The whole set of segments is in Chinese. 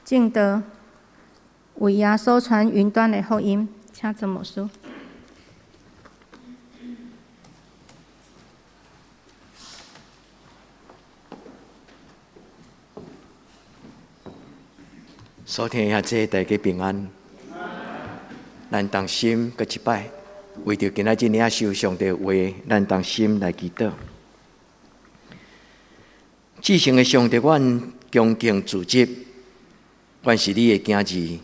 敬德为耶稣传云端的福音，请陈牧师。所听下这大家平安，咱同心各一摆，为着今仔日领受上帝话，咱同心来祈祷。至圣的上帝，阮恭敬自责，阮是你的囝儿，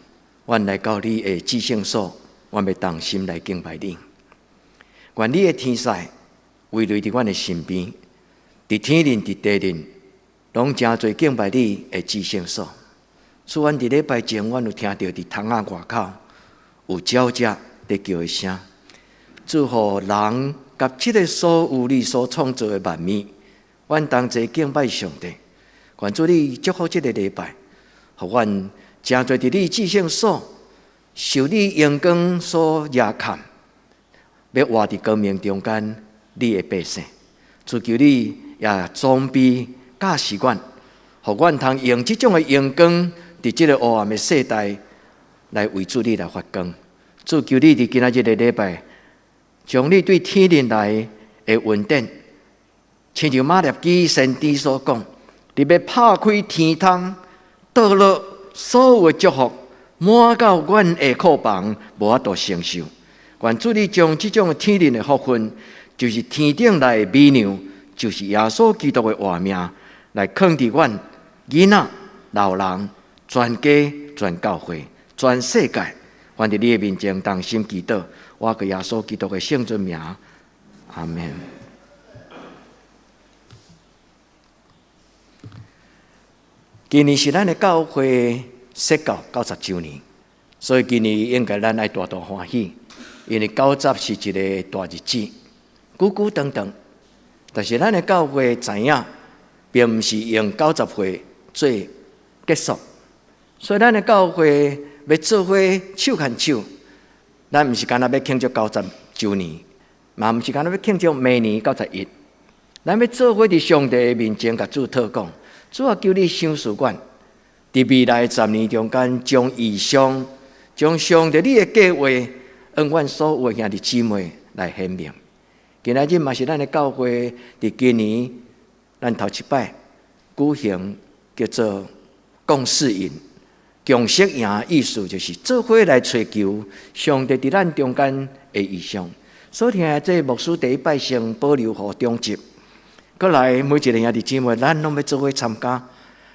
阮来到你的至圣所，阮要同心来敬拜你。愿你的天使围绕伫阮的身边，伫天灵伫地灵，拢真侪敬拜你的至圣所。所以，阮伫礼拜前，阮有听到伫窗仔外口有鸟只在叫的声，祝福人甲这个所有你所创造的万物，阮同齐敬拜上帝。愿主你祝福这个礼拜，互阮真侪伫你至圣所受你阳光所压看，要活伫光明中间你的百姓。主求你也装备教示阮，互阮通用这种的阳光。伫这个黑暗的世代，来为主你来发光。主求你伫今仔日的礼拜，将你对天灵来的恩典，亲像马利基先知所讲，你要拍开天窗，倒落所有的祝福，满到阮的库房，无法度承受。愿主你将这种天灵的福分，就是天顶来的美娘，就是耶稣基督的活命，来放伫阮囡仔、老人。全家、全教会、全世界，愿伫你的面前同心祈祷，我个耶稣基督的圣尊名，阿门。今年是咱的教会设教90周年，所以今年应该咱爱大大欢喜，因为90是一个大日子，久久长长。但是咱的教会知影，并毋是用90岁做结束。所以，咱的教会要做伙手牵手，咱毋是干那要庆祝90周年，嘛毋是干那要庆祝明年91。咱要做伙伫上帝的面前，甲主祷讲，主啊，求你赏赐阮，伫未来10年中间，将异象、将上帝你的计划，用阮所有兄弟姊妹来显明。今仔日嘛是咱的教会伫今年，咱头一摆举行叫做共事营。共识营意思就是做伙来追求上帝伫咱中间的意象。所以听这牧师第一摆先保留互中集，过来每一个兄弟姊妹，咱拢要做伙参加，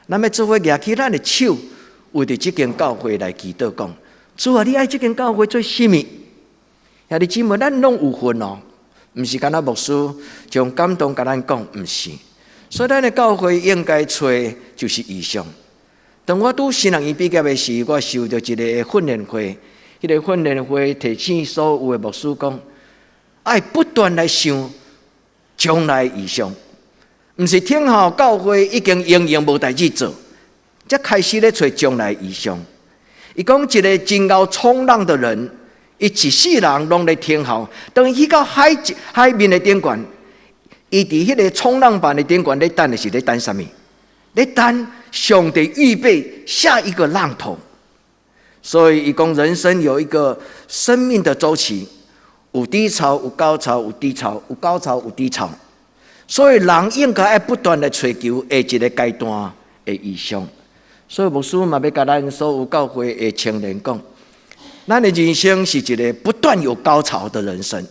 咱要做伙举起咱的手，为着这间教会来祈祷讲：主啊，你爱这间教会做什么？兄弟姊妹，咱拢有份哦，毋是干那牧师将感动甲咱讲，毋是。所以咱的教会应该找就是意象。当我拄新人院毕业的时，我受到一个训练会，迄个训练会提醒所有的牧师讲，爱不断来想将来意象，毋是听候教会已经营营无代志做，才开始咧找将来意象。伊讲一个真够冲浪的人，伊一世人拢咧听候，当伊去到海面的顶悬，伊伫迄个冲浪板的顶悬咧等的是咧等什么？咧等上帝预备下一个浪头。所以伊讲人生有一个生命的周期，有低潮，有高潮，有低潮，有高潮，有低潮。所以人应该要不断的追求下一个阶段的意象。所以牧师嘛要甲咱所有教会的青年讲，咱的人生是一个不断有高潮的人生，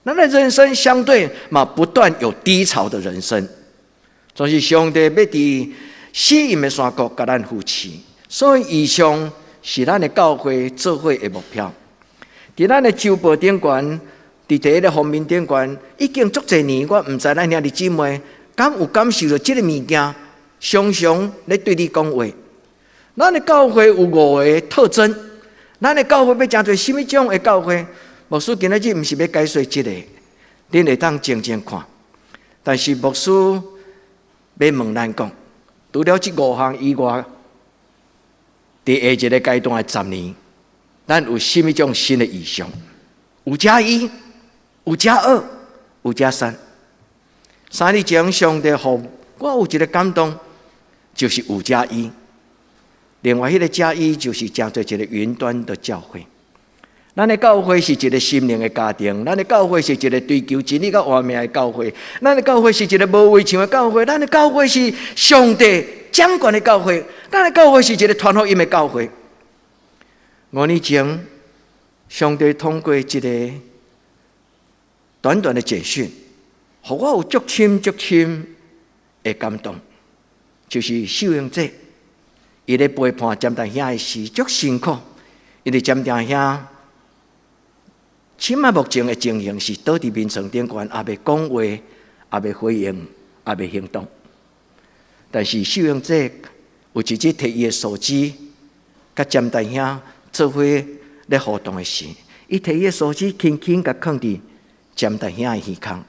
咱的人生相对嘛不断有低潮的人生。就是上帝要伫死荫的山谷甲咱扶持，所以意象是咱的教会做伙的目标。伫咱的周报顶悬，伫第一个方面顶悬，已经足侪年，我毋知咱兄弟姊妹敢有感受到这个物件，常常咧对你讲话。咱的教会有5个特征，咱的教会要诚做什么种的教会？牧师今仔日毋是要解说这个，恁会当静静看。但是牧师要问咱讲，除了这5项以外，伫下一个阶段的10年，咱有什么种新的意象？5+1， 5+2， 5+3。3日前，上帝互我有一个感动，就是5+1。另外，迄个加一就是真做一个云端的教会。咱的教会是一个心灵的家庭，咱的教会是一个追求真理甲活命的教会，咱的教会是一个无围墙的教会，咱的教会是上帝掌管的教会，咱的教会是一个传福音的教会。5年前，上帝通过一个短短的简讯，互我有足深的感动，就是秀英姐，伊咧陪伴占大兄的时足辛苦，因为占大兄。起码目前的情形是倒伫面床顶悬，也未讲话，也未回应，也未行动。但是秀英姐有一日摕伊的手机，甲占大兄做伙咧互动的时，伊摕伊的手机轻轻甲放伫占大兄的耳孔。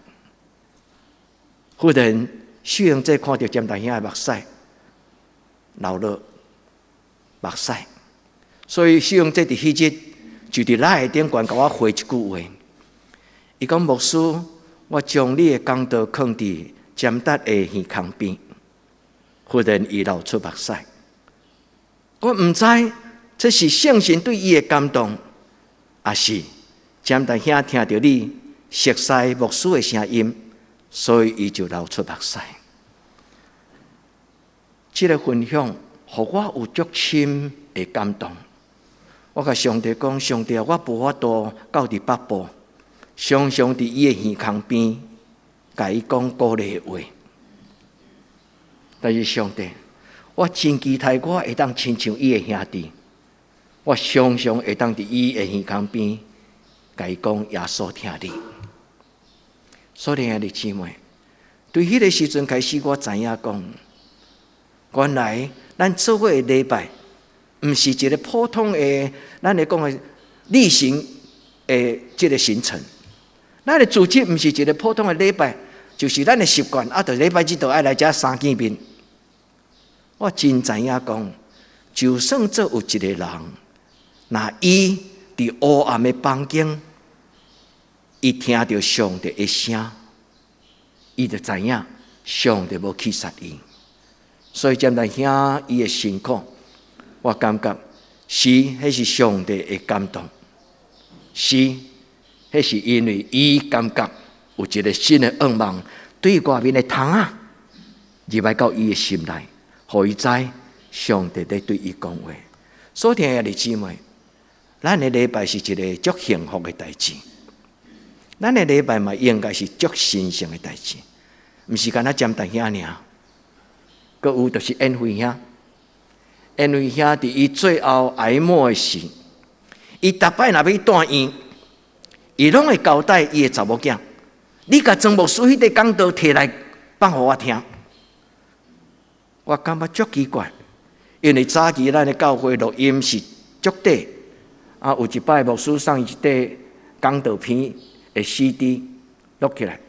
忽然，秀英姐看到占大兄的目屎流落目屎，所以秀英姐伫迄日。就伫赖顶悬甲我回一句话，伊讲牧师，我将你的讲道放伫占达的耳孔边，忽然伊流出目屎。我毋知这是圣神对伊的感动，还是占达兄听到你熟悉牧师的声音，所以伊就流出目屎。这个分享，互我有足深的感动。我甲上帝讲，上帝，我无法度到伫北部，常常伫伊的耳孔边，甲伊讲鼓励的话。但是上帝，我真期待我会当亲像伊的兄弟，我常常会当伫伊的耳孔边，甲伊讲耶稣听你。所以兄弟姊妹，对迄个时阵开始，我知影讲，原来咱做伙的礼拜。毋是一个普通的，咱来讲的例行的这个行程。咱的组织毋是一个普通的礼拜，就是咱的习惯。就礼拜日就爱来遮3见面。我真知影讲，就算做有一个人，那伊伫黑暗的房间，伊听到上帝的声，伊就知影上帝无去杀伊。所以占大兄伊的辛苦。我感觉是，迄是上帝的感动，是，迄是因为伊感觉有一个新的愿望，对外面的虫啊，入来到伊的心内，互伊知上帝在对伊讲话。所以兄弟姊妹，咱的礼拜是一个足幸福的代志，咱的礼拜嘛应该是足神圣的代志，毋是干那占大兄尔，阁有就是恩惠兄。因为兄伫伊最后挨末的时，伊逐摆若要断院，伊拢会交代伊的查某囝，你甲曾牧师迄个讲道摕来放互我听。我感觉足奇怪，因为早期咱的教会录音是足短，有一摆牧师送伊一块讲道片的 CD 录起来，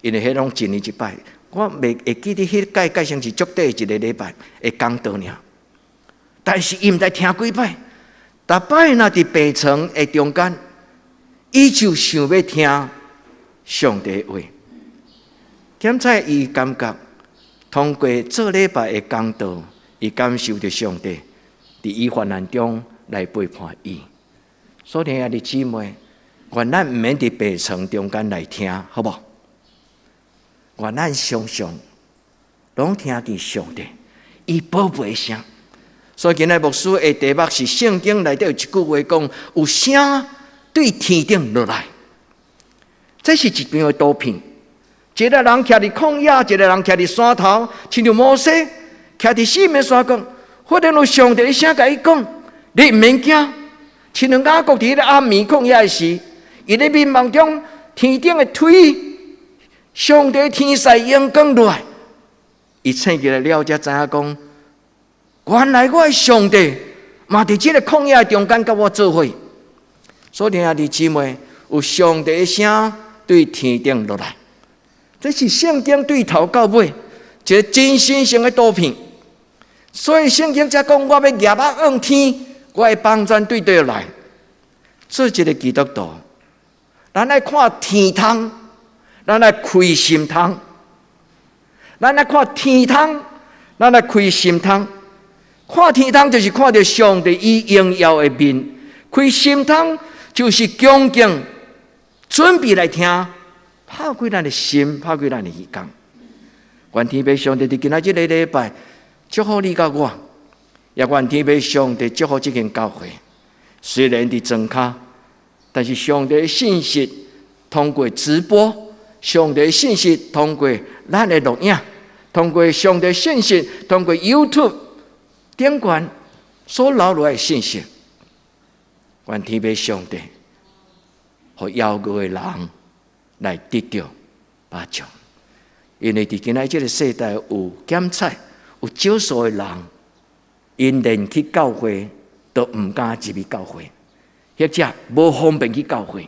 因为迄拢一年一摆，我袂会记得迄改成是足短一个礼拜的讲道尔。但是伊毋知听几摆，逐摆若伫病床的中间，伊就想要听上帝的话。点在伊感觉通过做礼拜的讲道，伊感受到上帝伫伊患难中来陪伴伊。所以兄弟姊妹，愿咱毋免伫病床中间来听，好无？愿咱常常拢听见上帝伊宝贝的声。所以今日牧师的题目是圣经内底有一句话讲，有声对天顶落来。这是一张的图片，一个人徛伫旷野，一个人徛伫山头，亲像摩西徛伫四面山讲，忽然有上帝的声甲伊讲：你毋免惊。亲像雅各伫咧暗暝旷野的时，伊咧迷茫中，天顶的推，上帝天使阳光落来，伊醒起来了，才知影讲。原来我的上帝嘛伫这个旷野中间甲我做伙，所以兄弟姊妹，有上帝的声对天顶落来，这是圣经对头到尾一个真神圣的图片。所以圣经才讲，我要举目望天，我的帮助对倒来。做一个基督徒，咱来看天堂，咱来开心堂，咱来看天堂，咱来开心堂。看天窗就是看到上帝以荣耀的面，开心窗就是恭敬，准备来听，拍开咱的心，拍开咱的耳光。愿天父上帝伫今仔日个礼拜祝福你甲我，也愿天父上帝祝福这间教会。虽然伫庄脚，但是上帝的信息通过直播，上帝的信息通过咱的录影，通过上帝的信息，通过 YouTube 点关所留落来的信息，愿天父上帝和邀过的人来得到帮助。因为伫今仔这个世代有检测，有少数的人，因连去教会都唔敢入去教会，或者无方便去教会，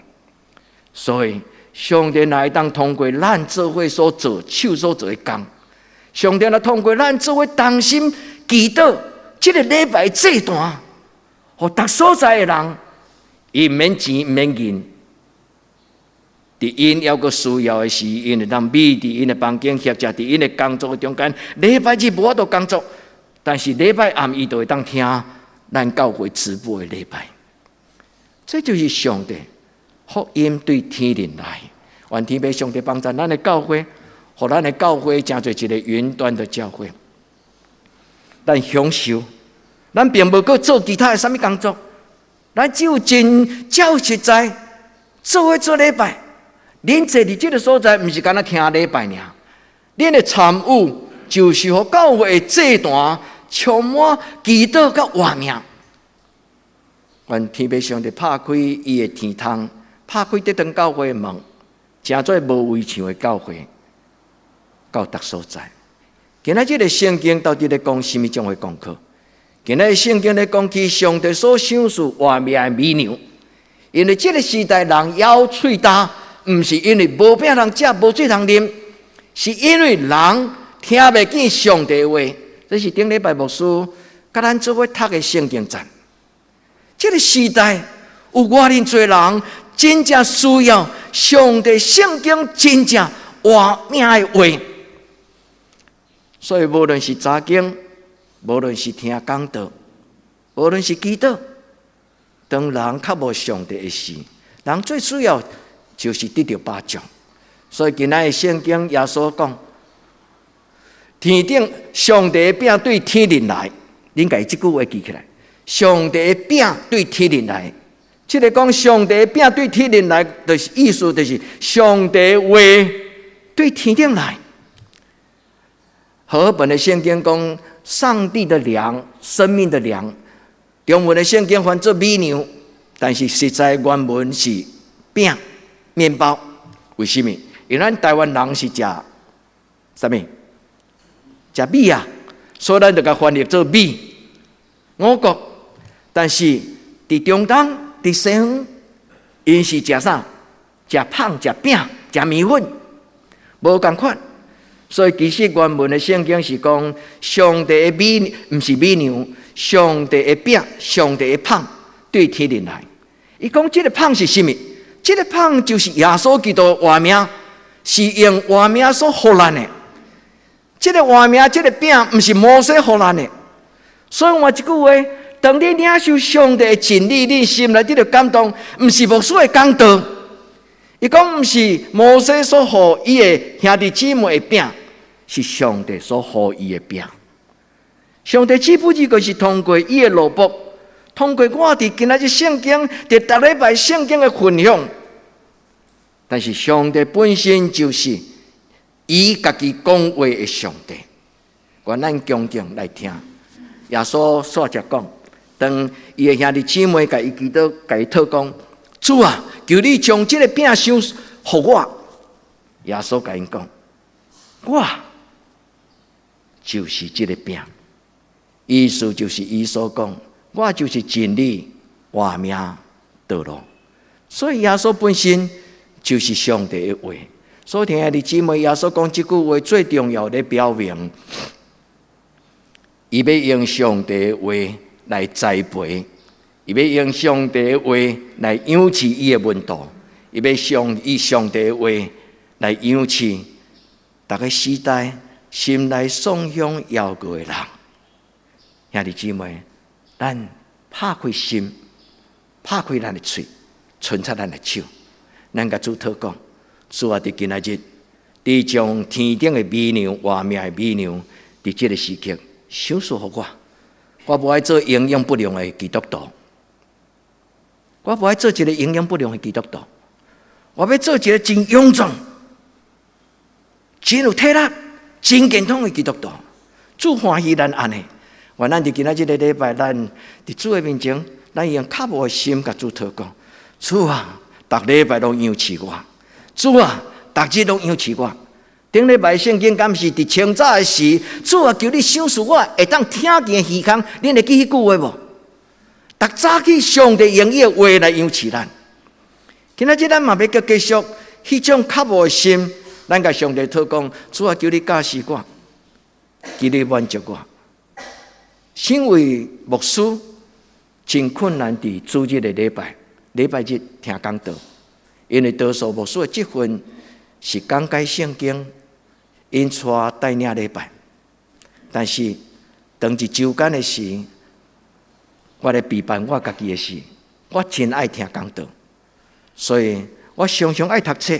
所以上帝来当通过咱做伙所做、手所做的工，上帝来通过咱做伙同心祈祷，这个礼拜这段，互逐所在的人，伊免钱免银。伫因要个需要的时，因会当美伫因的房间，或者伫因的工作中间。礼拜日无法度工作，但是礼拜暗伊就会当听咱教会直播的礼拜。这就是上帝福音对天灵来。愿天父上帝帮助咱的教会，互咱的教会成做一个云端的教会。咱享受，咱并无搁做其他的什么工作，咱只有真照实在做伙做礼拜。恁坐伫这个所在，毋是干那听礼拜尔，恁的参与就是互教会的这段充满祈祷甲活命。愿天父上帝拍开伊的天窗，拍开这堂教会的门，成做无围墙的教会，到达所在。今仔这个圣经到底咧讲什么种的功课？今仔圣经咧讲起上帝所赏赐活命的美牛，因为这个时代人咬喙大。毋是因为无饼通食，无水通啉，是因为人听袂见上帝的话。这是顶礼拜牧师甲咱做伙读的圣经站。这个时代有偌尼侪人真正需要上帝圣经真正活命的话。所以无论是查经，无论是听讲道，无论是祈祷，当人较无上帝的时，人最需要就是得到帮助。所以今仔的圣经耶稣讲，天顶上帝的饼对天灵来，恁家这句话记起来。上帝的饼对天灵来，这个讲上帝的饼对天灵来，就是意思就是上帝的话对天顶来。和本的圣经讲上帝的粮，生命的粮。中文的圣经翻作米粮，但是实在原文是饼。面包，为什么？因为咱台湾人是食什么？食米啊，所以咱就甲翻译做米。五穀，但是伫中东、伫西方，因是食啥？食胖、食饼、食米粉，无共款。所以其实原文的圣经是讲，上帝的米毋是米粮，上帝的饼、上帝的胖对天灵来。伊讲这个胖是什么？这个胖就是耶稣基督的活命，是用活命所予咱的。这个活命，这个饼，不是摩西予咱的。所以我一句话，当你领受上帝的真理，你心内你就感动，不是牧师的讲道。伊讲不是摩西所予伊的兄弟姊妹的饼，是上帝所予伊的饼。上帝只不过就是通过伊的罗卜。通过我伫今仔日圣经，伫逐礼拜圣经的分享，但是上帝本身就是伊家己讲话的上帝。愿咱恭敬来听。耶稣煞只讲，当伊的兄弟姊妹甲伊祈祷，甲伊讨讲：主啊，求你将这个饼赏互我。耶稣甲因讲：我就是这个饼。意思就是伊所讲。我就是真理、活命、道路，所以耶稣本身就是上帝的话。所以，亲爱的姊妹，耶稣讲这句话最重要的表明，伊要用上帝的话来栽培，伊要用上帝的话来养起伊的门徒，伊要以上帝的话来养起逐个时代心内颂扬邀过的人。兄弟姊妹，咱拍开心，拍开咱的嘴，伸出咱的手，咱甲主祷告，主啊！伫今仔日，你将天顶的美娘、外面的美娘，伫这个时刻赏赐予我。我无爱做营养不良的基督徒，我无爱做一个营养不良的基督徒，我要做一个真勇壮、真有体力、真健康的基督徒。主欢喜咱安尼。愿咱伫今仔日的礼拜，咱伫主的面前，咱用较无的心甲主祷告。主啊，逐礼拜拢养饲我。主啊，逐日拢养饲我。顶礼拜圣经敢是伫清早的时，主啊，求你赏赐我会当听见耳孔，恁会记迄句话无？逐早起上帝用伊的话来养饲咱。今仔日咱嘛要继续迄种较无的心，咱甲上帝祷告。主啊，求你教示我，求你满足我。身为牧师，真困难伫主日的礼拜日听讲道，因为多数牧师的职分是讲解圣经，因带带领礼拜。但是当一周间的时，我来备办我家己的事，我真爱听讲道，所以我常常爱读册。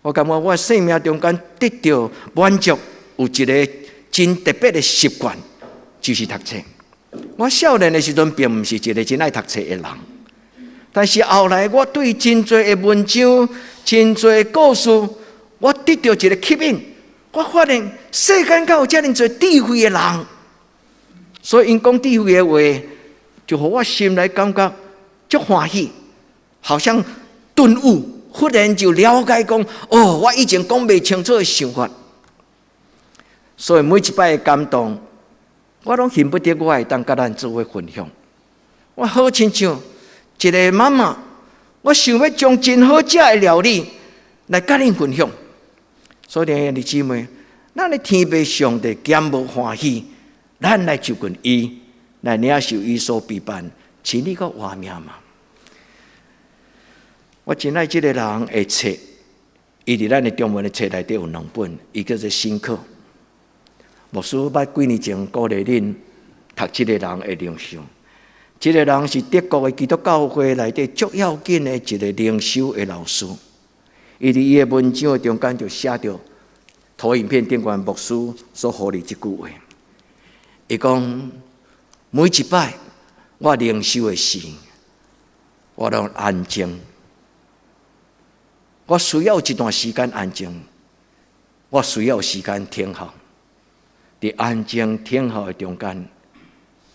我感觉我生命中间得到满足，有一个真特别的习惯。就是读册。我少年的时阵，并不是一个真爱读册的人，但是后来我对真多的文章、真多的故事，我得到一个吸引。我发现世间敢有这么多智慧的人，所以因讲智慧的话，就让我心内感觉足欢喜，好像顿悟，忽然就了解讲，哦，我以前讲不清楚的想法。所以每一摆的感动，我拢恨不得我会当甲咱做伙分享。我好亲像一个妈妈，我想要将真好食的料理来甲恁分享。所以兄弟姊妹，咱的天父上帝减无欢喜，咱来就近伊，来领受伊所备办真理个画面嘛。我真爱这个人的册，伊伫咱的中文的册内底有2本，一个是新课。牧师捌几年前鼓励恁读这个人的灵修。这个人是德国的基督教会内底足要紧的一个灵修的老师。伊伫伊的文章的中间就写着投影片顶端牧师所互你这句话。伊讲每一摆我灵修的时，我拢安静。我需要一段时间安静，我需要时间听候。伫安静听候的中间，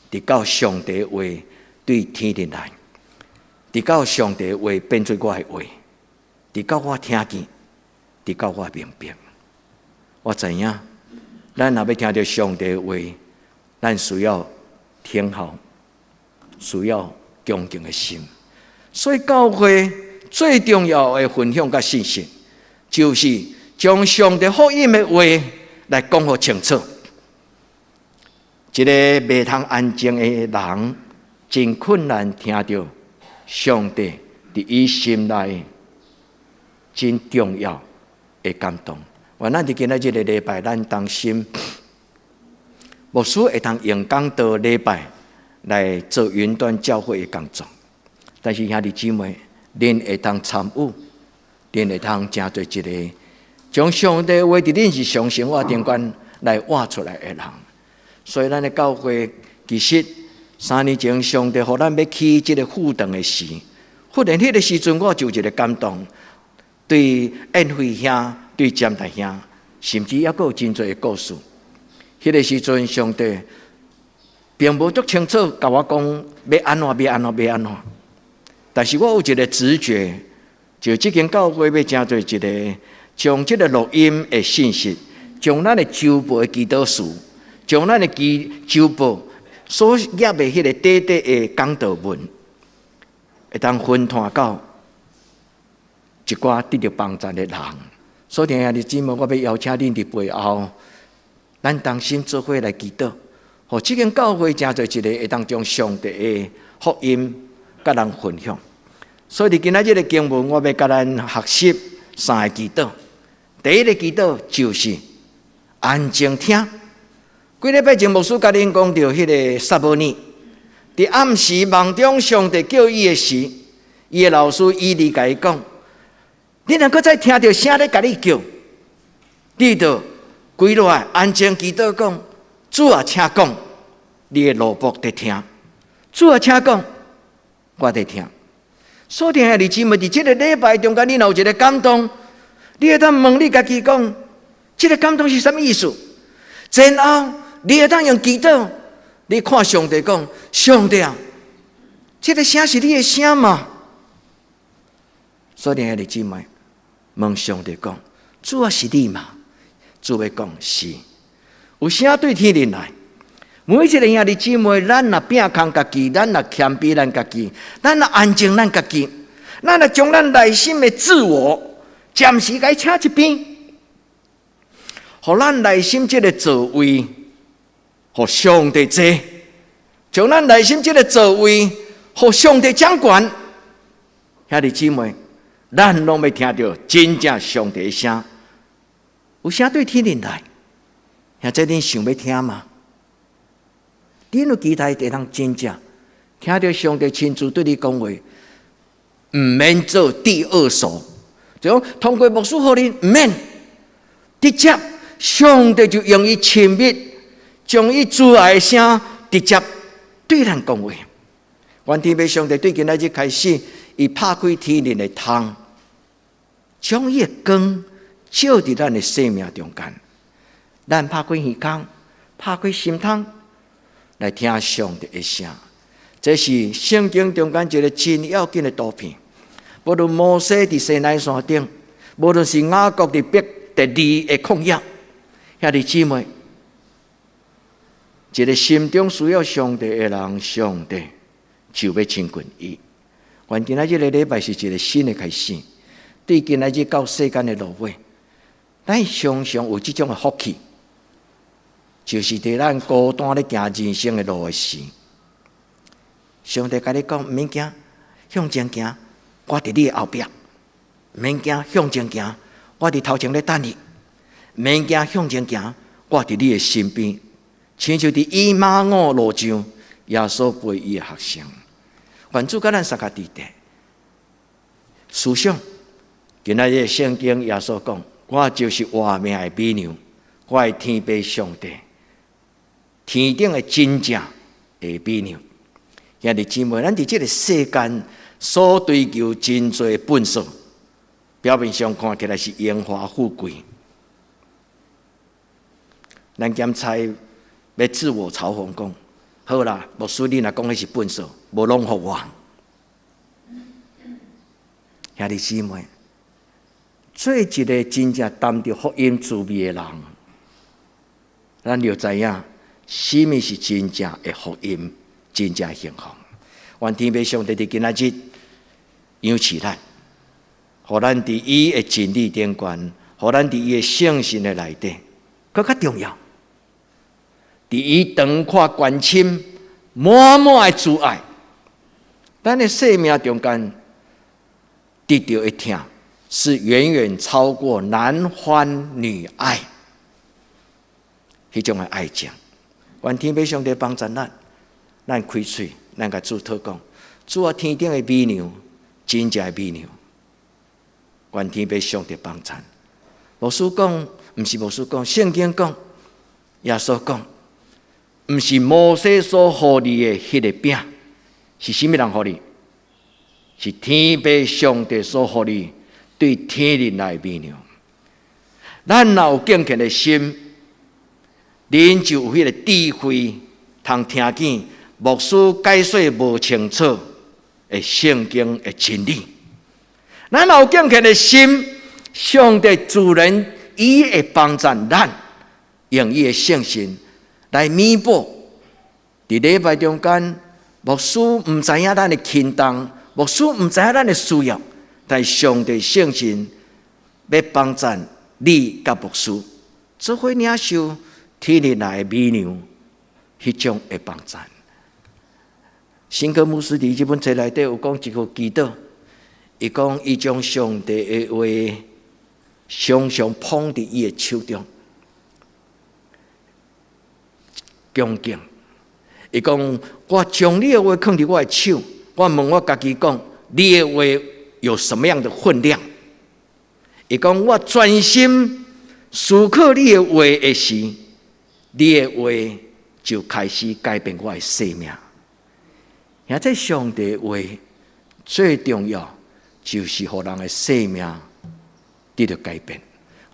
直到上帝的话对天灵来，直到上帝的话变做我的话，直到我听见，直到我明白。我知影，咱若要听到上帝的话，咱需要听候，需要恭敬的心。所以教会最重要的分享甲信息，就是将上帝福音的话来讲好清楚。一个袂通安静的人，真困难听到上帝伫伊心内真重要的感动。咱伫今仔日的礼拜，咱当心牧师会当用讲道礼拜来做云端教会的工作，但是兄弟姊妹，恁会当参与，恁会当真做一个将上帝话伫恁是上生活顶端来挖出来的人。所以咱的教会其实3年前，上帝互咱要起这个复堂的时，忽然迄个时阵，我就有一个感动，对宴会兄、对占台兄，甚至还有真多的故事。迄个时阵，上帝并无足清楚甲我讲要安怎，但是我有一个直觉，就这间教会要真做一个，将这个录音的信息，将咱的周报的祈祷书。将咱的周报所写的迄个短短的讲道文，会当分摊到一寡得到帮助的人。所以兄弟姊妹，我要邀请恁伫背后，咱同心做伙来祈祷，互这间教会真做一个会当将上帝的福音甲人分享。所以伫今仔日的经文，我要甲咱学习3个祈祷。第一个祈祷就是安静听。几礼拜前，牧师甲恁讲到迄个撒母耳，伫暗时梦中，上帝叫伊的时，伊的老师伊利甲伊讲：你若搁再听到声咧甲你叫，你着跪落来安静祈祷讲：主啊，请讲，你的奴仆在听。主啊，请讲，我在听。所定的日子，咪伫即个礼拜中间，你若有一个感动，你会当问你家己讲，即个感动是什么意思？然后你会当用祈祷，你看上帝讲，上帝啊，即个声是你的声吗？所定的日子咪问上帝讲，主啊，是你吗？主要讲是，有声对天灵来。每一个兄弟姊妹，咱若拼空家己，咱若谦卑咱家己，咱若安静咱家己，咱若将咱内心的自我暂时该请一边，互咱内心这个座位，互上帝坐，将咱内心这个座位，互上帝掌管。兄弟姊妹，咱拢要听到真正上帝的声，有声对天灵来，现在恁想要听吗？你有期待会当真正听到上帝亲自对你讲话，唔免做第二手，就讲通过牧师互你唔免，直接上帝就用伊亲密，将伊主爱的声直接对咱讲话。愿天父上帝对今仔日开始，伊拍开天灵的窗，将伊的光照伫咱的生命中间，咱拍开耳孔，拍开心窗。来听上帝的声，这是圣经中间一个真要紧的图片。无论摩西伫西奈山顶，无论是雅各伫北第二的旷野，兄弟姊妹，一个心中需要上帝的人，上帝就要亲近伊。愿今仔日的礼拜是一个新的开始，对今仔日到世间的路尾，咱常常有这种的福气。就是伫咱孤单咧行人生的路的时，上帝甲你讲，毋免惊，向前行，我伫你的后壁；毋免惊，向前行，我伫头前咧等你；毋免惊，向前行，我伫你的身边。亲像伫以马忤路上，耶稣陪伊的学生。愿主甲咱三脚伫地，思想今仔日圣经耶稣讲，我就是活命的美牛，我是天父上帝。天顶的真正的美牛，兄弟姊妹，咱伫这个世间所追求真多的本事，表面上看起来是荣华富贵，咱检查要自我嘲讽讲，好啦，牧师你若讲的是本事，无拢互我。兄弟姊妹，做一个真正担着福音滋味的人，咱就知影。什么是真正的福音，真正幸福？愿天父上帝伫今仔日养起咱，互咱伫伊的真理顶悬，互咱伫伊的圣心的内底，更较重要。伫伊长阔关心满满的慈爱，咱的生命中间得到的疼，是远远超过男欢女爱迄种的爱情。愿天父上帝帮助咱，咱开嘴，咱甲主祷讲，主啊，天顶的美牛，真正的美牛。愿天父上帝帮助。牧师讲，毋是牧师讲，圣经讲，耶稣讲，毋是摩西所互你的迄个饼，是甚物人互你？是天父上帝所互你对天灵来的美牛。咱若有敬虔的心。恁就有迄个智慧，通听见牧师解说无清楚的圣经的真理。咱有敬虔的心，上帝自然伊会帮助咱，用伊的圣心来弥补。伫礼拜中间，牧师毋知影咱的轻重，牧师毋知影咱的需要，但上帝圣心要帮助你甲牧师，做伙领受。天灵来的美牛，迄种会帮助。新科牧师伫这本册内底有讲一个祈祷，伊讲伊将上帝的话常常捧伫伊的手中。恭敬。伊讲：我将你的话放伫我的手，我问我家己讲，你的话有什么样的分量？伊讲：我专心思考你的话的时，你的话就开始改变我的生命。而这上帝的话最重要，就是互人的生命得到改变。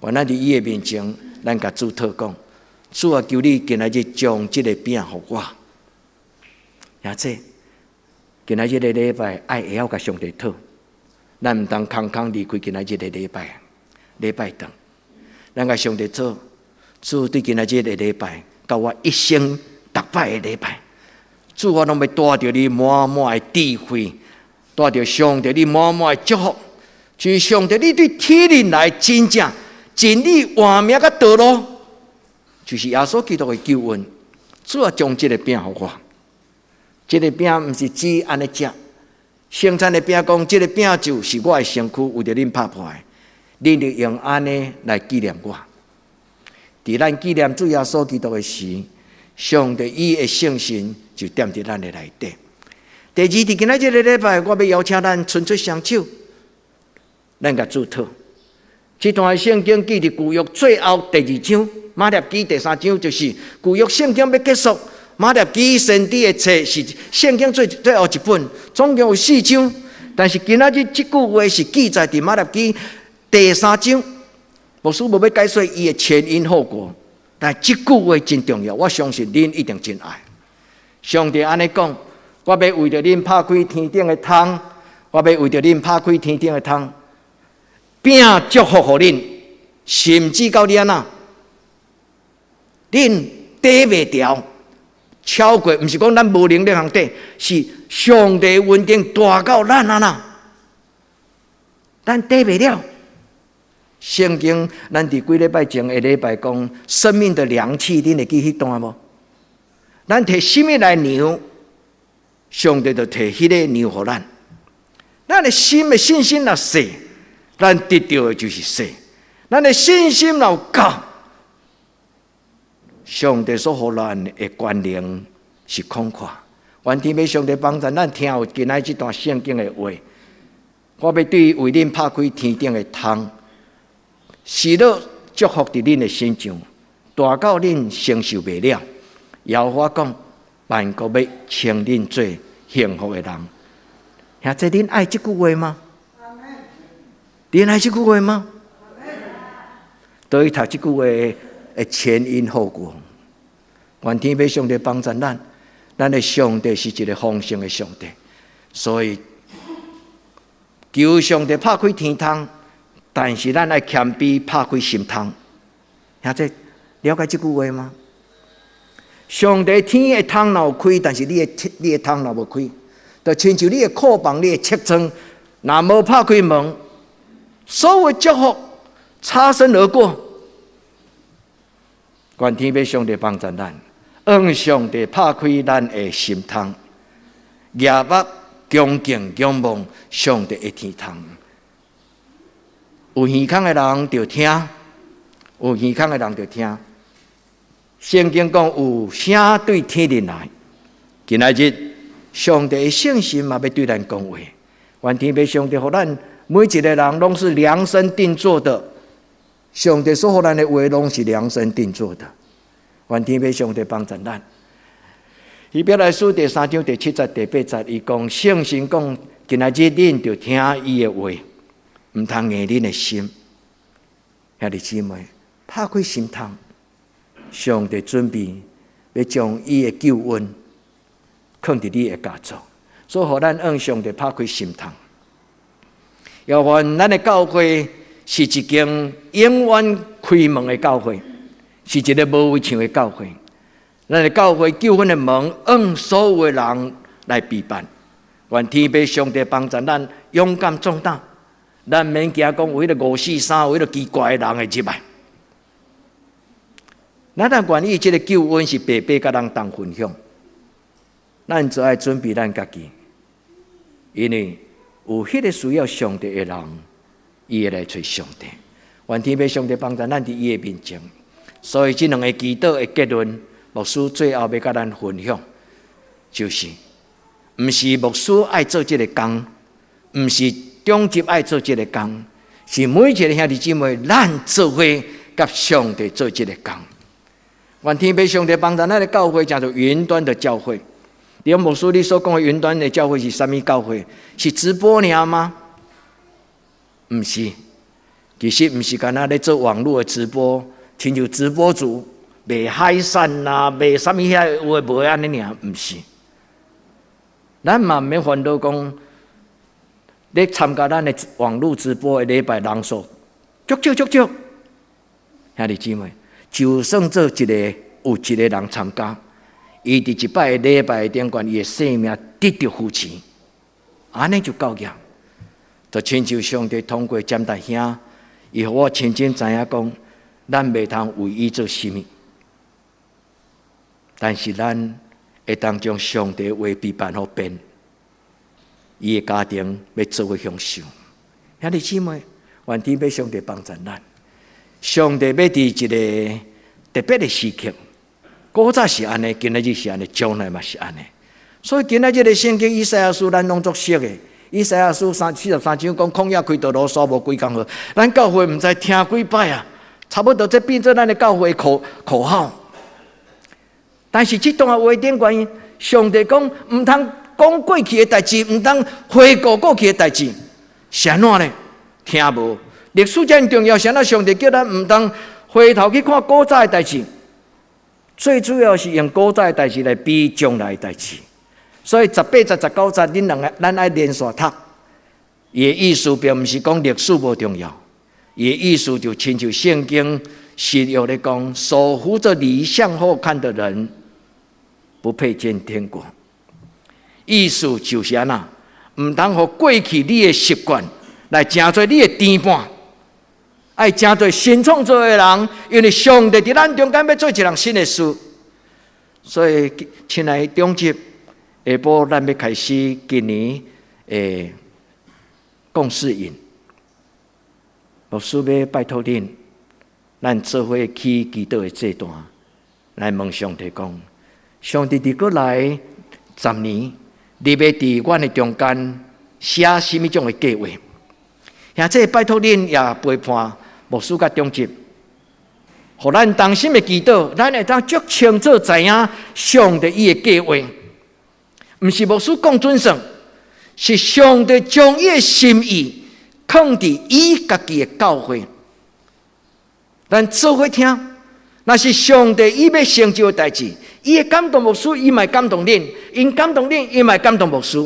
原来伫伊的面前，咱甲主祷讲：主啊，求你今仔日将这个饼互我。而这今仔日的礼拜，爱会晓甲上帝讨，咱毋通空空离开今仔日的礼拜堂。咱甲上帝讨，主对今仔日的礼拜，甲我一生逐摆的礼拜，主我拢要带着你满满的智慧，带着上帝你满满的祝福，就是上帝你对天人来真正真理换命甲道路，就是耶稣基督的救恩。主啊，将这个饼互我。这个饼毋是只安尼食，圣餐的饼讲，这个饼就是我的身躯，为着恁拍破的，恁就用安尼来纪念我。伫咱纪念主耶稣基督的时，上帝伊的圣神就踮伫咱的内底。第二，伫今仔日的礼拜，我要邀请咱伸出双手，咱甲主祷。这段圣经记伫旧约最后第2章，马太记第3章，就是旧约圣经要结束。马太记先知的册是圣经最后一本，总共有4章。但是今仔日这句话是记载伫马太记第3章。牧师无要解说伊的前因后果，但这句话真重要，我相信恁一定真爱。上帝安尼讲：我要为着恁拍开天顶的窗，我要为着恁拍开天顶的窗，并祝福互恁，甚至到你安那，恁抵袂牢。超过，毋是讲咱无能力通底，是上帝恩典大到咱安那，咱抵袂了。圣经咱伫几礼拜前的礼拜讲，生命的凉气，恁会记迄段无？咱摕什么来量？上帝就摕迄个量互咱。咱的心的信心若细，咱得到的就是细；咱的信心若够，上帝所予咱的权能是广阔。愿天父上帝帮助咱听有今仔这段圣经的话。我要对为恁拍开天顶的窗，喜乐祝福伫恁的心上，大到恁承受袂了。耶和华讲，万国要称恁做幸福的人。现在恁爱这句话吗？恁爱这句话吗？都去读这句话的前因后果。愿天父上帝帮助咱，咱的上帝是一个丰盛的上帝，所以求上帝拍开天窗，但是咱爱谦卑拍开心窗。现在了解这句话吗？上帝天的窗若有开，但是你的窗若无开，就亲像你的库房、你的册窗，若无拍开门，所有的祝福擦身而过。愿天父上帝帮助咱，愿上帝拍开咱的心窗，夜幕恭敬仰望上帝的天堂。有耳孔的人就听，有耳孔的人就听。圣经讲有声对天人来，今仔日上帝的圣神嘛要对咱讲话。愿天父上帝互咱每一个人拢是量身定做的，上帝所互咱的话拢是量身定做的。愿天父上帝帮助咱。以表来书第3章第7节、第8节，伊讲圣神讲，今仔日恁就听伊的话，毋通硬恁的心。兄弟姊妹，拍开心窗，上帝准备要将伊的救恩放伫你的家中，所以互咱向上帝拍开心窗。也愿咱的教会是一间永远开门的教会，是一个无围墙的教会。咱的教会救恩的门，向所有的人来陪伴。愿天父上帝帮助咱勇敢壮大，咱免惊讲有迄个543，有迄个奇怪的人会入来。咱若愿意这个救恩是白白甲人同分享，咱就要准备咱家己，因为有迄个需要上帝的人，伊会来找上帝。愿天父上帝帮助咱伫伊的面前。所以这两个祈祷的结论，牧师最后要甲咱分享，就是毋是牧师爱做这个工，毋是中级爱做这个工，是每一个兄弟姊妹，咱做伙甲上帝做这个工。愿天父上帝帮助咱的教会，叫做云端的教会。你牧师你所讲的云端的教会是什么教会？是直播尔吗？毋是，其实毋是干那咧做网络的直播，亲像直播主卖海产啦，卖什么遐有诶无安尼尔，毋是。咱嘛毋免烦恼讲，咧参加咱的网络直播的礼拜人数足少，兄弟姊妹，就算做一个有一个人参加。伊伫一摆礼拜顶悬，伊的性命得到扶持，安尼就够强。就亲像上帝通过占大兄，伊互我清楚知影讲，咱袂通为伊做什么，但是咱会当将上帝话比办好变，伊的家庭要做伙享受。兄弟姊妹，愿天父上帝帮助咱。上帝要伫一个特别的时刻。古早是安尼，今仔日是安尼，将来嘛是安尼。所以今仔日的圣经以赛亚书，咱拢作熟的。以赛亚书43章讲，旷野开道路，沙无几工好。咱教会毋知听几摆啊，差不多这变做咱的教会口号。但是这段话顶关，上帝讲毋通讲过去的代志，毋通回顾过去的代志，是安怎呢？听无？历史真重要，是安怎上帝叫咱毋通回头去看古早的代志。最主要是用古早的代志来比将来的代志，所以18节、19节，咱爱连续读。伊的意思并毋是讲历史无重要，伊的意思就亲像圣经新约咧讲，守护着理想好看的人，不配见天国。意思就是安那，毋通互过去你的习惯来成做你的典范。爱真侪新创造的人，因为上帝伫咱中间要做一项新的事，所以亲爱的中集下晡，咱要开始今年的共事营。牧师要拜托恁，咱做伙去祈祷的这段，来问上帝讲：上帝伫过来10年，你要伫阮的中间写什么种的计划？现在拜托恁也陪伴。牧师甲中集，互咱当心的祈祷，咱会当足清楚知影上帝伊的计划，毋是牧师讲准算，是上帝将伊的心意放伫伊家己的教会。咱做伙听，那是上帝伊要成就的代志，伊会感动牧师，伊嘛感动恁，因感动恁，伊嘛感动牧师。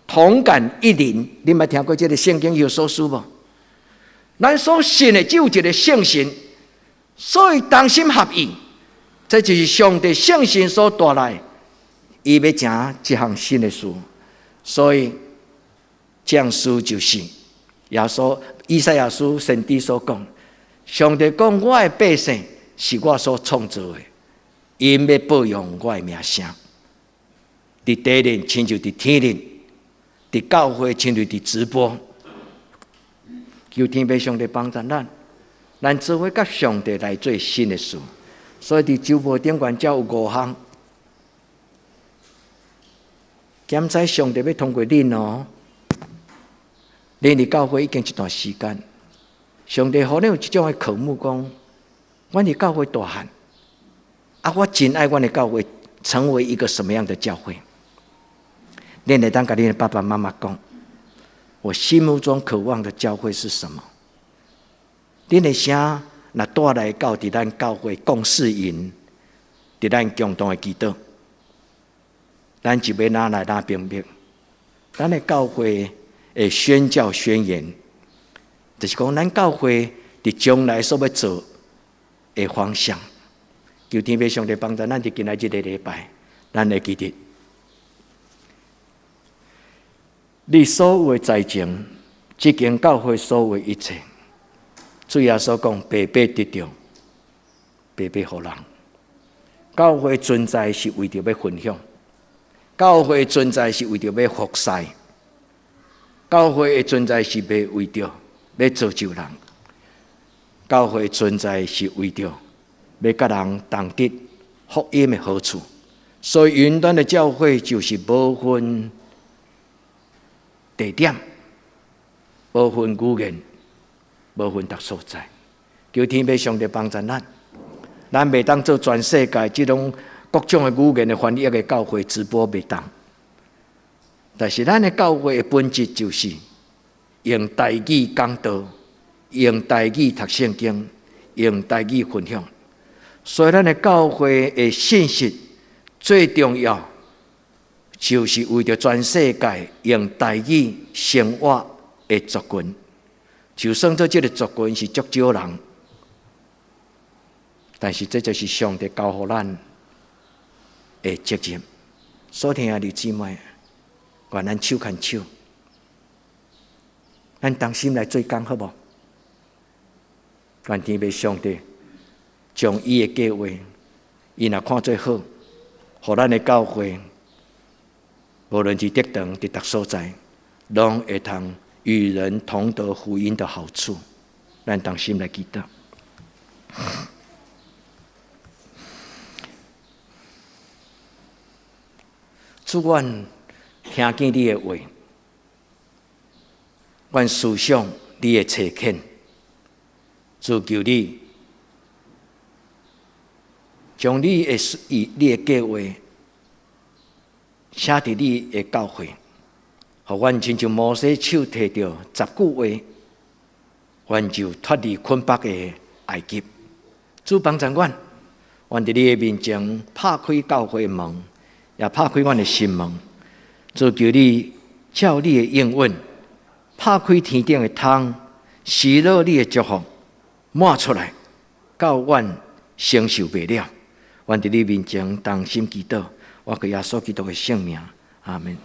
同感一灵，你捌听过这个圣经有所书无？咱所信的只有一个圣神，所以同心合意，这就是上帝圣神所带来，伊要成一项新的事。所以，这样事就是以赛亚书先知所讲，上帝讲我的百姓是我所创造的，因要保养我的名声。伫地人亲像伫天人，伫教会亲像伫直播。求天父上帝帮助咱做伙甲上帝来做新的事。所以伫周报顶悬才有5项，检知上帝要通过恁哦。恁伫教会已经一段时间，上帝互恁有这种的科目，讲阮伫教会大汉，我真爱阮的教会成为一个什么样的教会？恁会当甲恁的爸爸妈妈讲。我心目中渴望的教会是什么？恁的声若带来到伫咱教会共事营，伫咱共同的祈祷，咱就要拿来拿明白，咱的教会的宣教宣言，就是讲咱教会伫将来所要做的方向。求天父上帝帮助咱伫今仔日的礼拜，咱会记得。你所有的财情，这间教会所有的一切，主耶稣讲，白白得到，白白互人。教会存在是为着要分享，教会存在是为着要服侍，教会的存在是为着要造就人，教会存在是为着要甲人同得福音的好处。所以云端的教会就是无分地点、无分语言、无分各所在。求天父上帝帮助咱，咱袂当做全世界这种各种的语言的翻译的教会直播袂当。但是咱的教会的本质就是用台语讲道，用台语读圣经，用台语分享。所以咱的教会的信息最重要，就是为着全世界用台语生活的族群。就算做这个族群是足少人，但是这就是上帝交予咱的责任。所听的弟姊妹，愿咱手牵手，咱同心来做工，好无？愿天父上帝将伊的计划，伊若看做好，互咱的教会，无论是得长伫逐所在，拢会通与人同得福音的好处。咱同心来祈祷。主，愿听见你的话，愿思想你的切恳，主求你将你的计划写伫你的教会，互阮亲像摩西手摕着10句话，阮就脱离捆绑的埃及。主帮助阮，阮伫你的面前拍开教会的门，也拍开阮的心门。主求你照你的应允，拍开天顶的窗，使落你的祝福满出来，到阮承受不了。阮伫你面前同心祈祷，我靠耶稣基督的圣名，阿门。